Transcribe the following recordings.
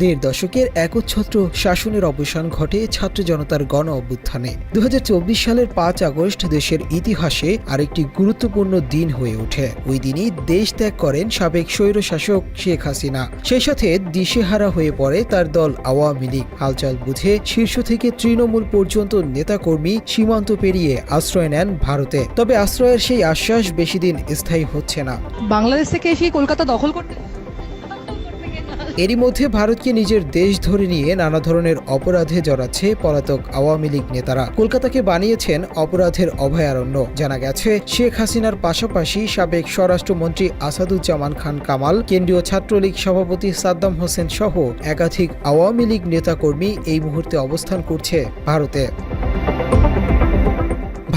দেড় দশকের একচ্ছত্র শাসনের অবসান ঘটে ছাত্র জনতার গণ অভ্যুত্থানে। ২০২৪ সালের ৫ আগস্ট দেশের ইতিহাসে আরেকটি গুরুত্বপূর্ণ দিন হয়ে ওঠে। ওই দিনই দেশ ত্যাগ করেন সাবেক স্বৈরশাসক শেখ হাসিনা। সেই সাথে দিশেহারা হয়ে পড়ে তার দল আওয়ামী লীগ। হালচাল বুঝে শীর্ষ থেকে তৃণমূল পর্যন্ত নেতাকর্মী সীমান্ত পেরিয়ে আশ্রয় নেন ভারতে। তবে আশ্রয়ের সেই আশ্বাস বেশি দিন স্থায়ী হচ্ছে না। বাংলাদেশ থেকে এসে কলকাতা দখল করতে এরই মধ্যে ভারতকে নিজের দেশ ধরে নিয়ে নানা ধরনের অপরাধে জড়াচ্ছে পলাতক আওয়ামী লীগ নেতারা। কলকাতাকে বানিয়েছেন অপরাধের অভয়ারণ্য। জানা গেছে, শেখ হাসিনার পাশাপাশি সাবেক স্বরাষ্ট্রমন্ত্রী আসাদুজ্জামান খান কামাল, কেন্দ্রীয় ছাত্রলীগ সভাপতি সাদ্দাম হোসেন সহ একাধিক আওয়ামী লীগ নেতাকর্মী এই মুহূর্তে অবস্থান করছে ভারতে।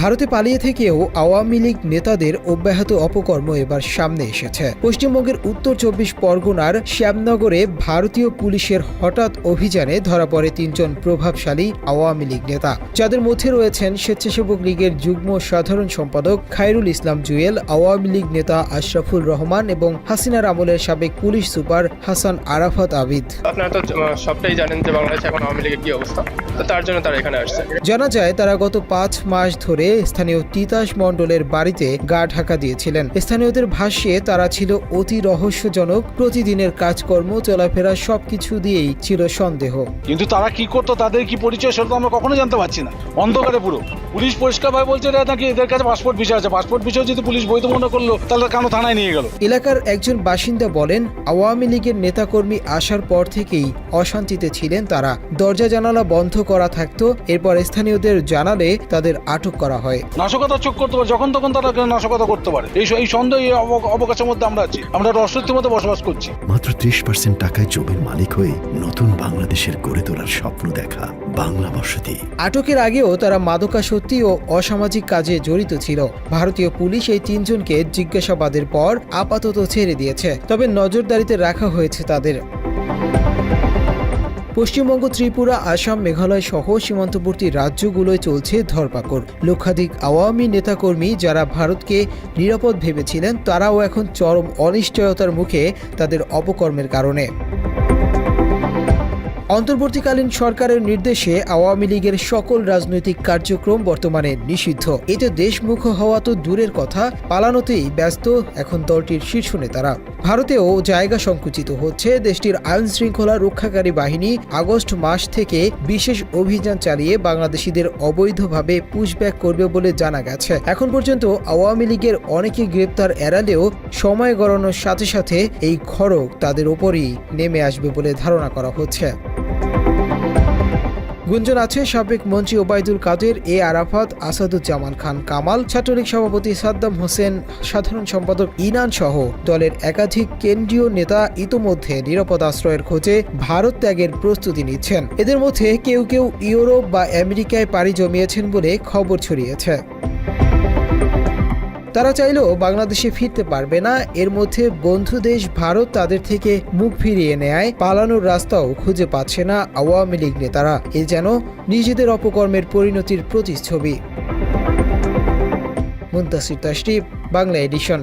ভারতে পালিয়ে থেকেও আওয়ামী লীগ নেতাদের অব্যাহত অপকর্ম এবার সামনে এসেছে। পশ্চিমবঙ্গের উত্তর ২৪ পরগনার শ্যামনগরে ভারতীয় পুলিশের হঠাৎ অভিযানে ধরা পড়ে ৩ জন প্রভাবশালী আওয়ামী লীগ নেতা, যাদের মধ্যে রয়েছেন স্বেচ্ছাসেবক লীগের যুগ্ম সাধারণ সম্পাদক খায়রুল ইসলাম জুয়েল, আওয়ামী লীগ নেতা আশরাফুল রহমান এবং হাসিনার আমলের সাবেক পুলিশ সুপার হাসান আরাফাত আবিদ। আপনারা তো সবটাই জানেন যে বাংলাদেশে এখন আওয়ামী লীগের কি অবস্থা, তো তার জন্য তারা এখানে আসছে। জানা যায়, তারা গত ৫ মাস ধরে স্থানীয় তিতাস মণ্ডলের বাড়িতে গা ঢাকা দিয়েছিলেন। স্থানীয়দের ভাষ্যে তারা ছিল অতি রহস্যজনক। প্রতিদিনের কাজকর্ম, চলাফেরা সবকিছু দিয়েই ছিল সন্দেহ। কিন্তু তারা কি করতো, তাদের কি পরিচয়, সেটা তো আমরা কখনো জানতে পারছি না। অন্ধকারে পুরো। পুলিশ পরিষ্কারভাবে বলছে নাকি এদের কাছে পাসপোর্ট ভিসা আছে। পাসপোর্ট ভিসা যদি পুলিশ বৈধ মনে করলো, তাহলে কেন থানায় নিয়ে গেল? এলাকার একজন বাসিন্দা বলেন, আওয়ামী লীগের নেতাকর্মী আসার পর থেকেই অশান্তিতে ছিলেন তারা। দরজা জানালা বন্ধ করা থাকতো। এরপর স্থানীয়দের জানালে তাদের আটক করা হয়। নাশকতা চোখ করতে পারে, যখন তখন তারা নাশকতা করতে পারে। এই সন্দেহ, এই অবকাশের মধ্যে আমরা আছি। আমরা একটা অস্বস্তির মধ্যে বসবাস করছি। মাত্র ৩০% টাকায় জমির মালিক হয়ে নতুন বাংলাদেশের গড়ে তোলার স্বপ্ন দেখা বাংলা বসতি। আটকের আগেও তারা মাদকাসক্তি ও অসামাজিক কাজে জড়িত ছিল। ভারতীয় পুলিশ এই ৩ জনকে জিজ্ঞাসাবাদের পর আপাতত ছেড়ে দিয়েছে, তবে নজরদারিতে রাখা হয়েছে তাদের। পশ্চিমবঙ্গ, ত্রিপুরা, আসাম, মেঘালয় সহ সীমান্তবর্তী রাজ্যগুলোয় চলছে ধরপাকড়। লক্ষাধিক আওয়ামী নেতাকর্মী যারা ভারতকে নিরাপদ ভেবেছিলেন, তারাও এখন চরম অনিশ্চয়তার মুখে তাদের অপকর্মের কারণে। অন্তর্বর্তীকালীন সরকারের নির্দেশে আওয়ামী লীগের সকল রাজনৈতিক কার্যক্রম বর্তমানে নিষিদ্ধ। এতে দেশমুখ হওয়া তো দূরের কথা, পালানোতেই ব্যস্ত এখন দলটির শীর্ষ নেতারা। ভারতেও জায়গা সংকুচিত হচ্ছে। দেশটির আইন শৃঙ্খলা রক্ষাকারী বাহিনী আগস্ট মাস থেকে বিশেষ অভিযান চালিয়ে বাংলাদেশিদের অবৈধভাবে পুশব্যাক করবে বলে জানা গেছে। এখন পর্যন্ত আওয়ামী লীগের অনেকে গ্রেপ্তার এড়ালেও সময় গড়ানোর সাথে সাথে এই খড়গ তাদের ওপরই নেমে আসবে বলে ধারণা করা হচ্ছে। গুঞ্জন আছে, সাবেক মন্ত্রী ওবায়দুল কাদের, এ আরাফাত, আসাদুজ্জামান খান কামাল, ছাত্রলীগ সভাপতি সাদ্দাম হোসেন, সাধারণ সম্পাদক ইনান সহ দলের একাধিক কেন্দ্রীয় নেতা ইতোমধ্যে নিরাপদ আশ্রয়ের খোঁজে ভারত ত্যাগের প্রস্তুতি নিচ্ছেন। এদের মধ্যে কেউ কেউ ইউরোপ বা আমেরিকায় পাড়ি জমিয়েছেন বলে খবর ছড়িয়েছে। তারা চাইলেও বাংলাদেশে ফিরতে পারবে না। এর মধ্যে বন্ধু দেশ ভারত তাদের থেকে মুখ ফিরিয়ে নেয়। পালানোর রাস্তাও খুঁজে পাচ্ছে না আওয়ামী লীগ নেতারা। এ যেন নিজেদের অপকর্মের পরিণতির প্রতিচ্ছবি। মুনতাসির তাশরিফ, বাংলা এডিশন।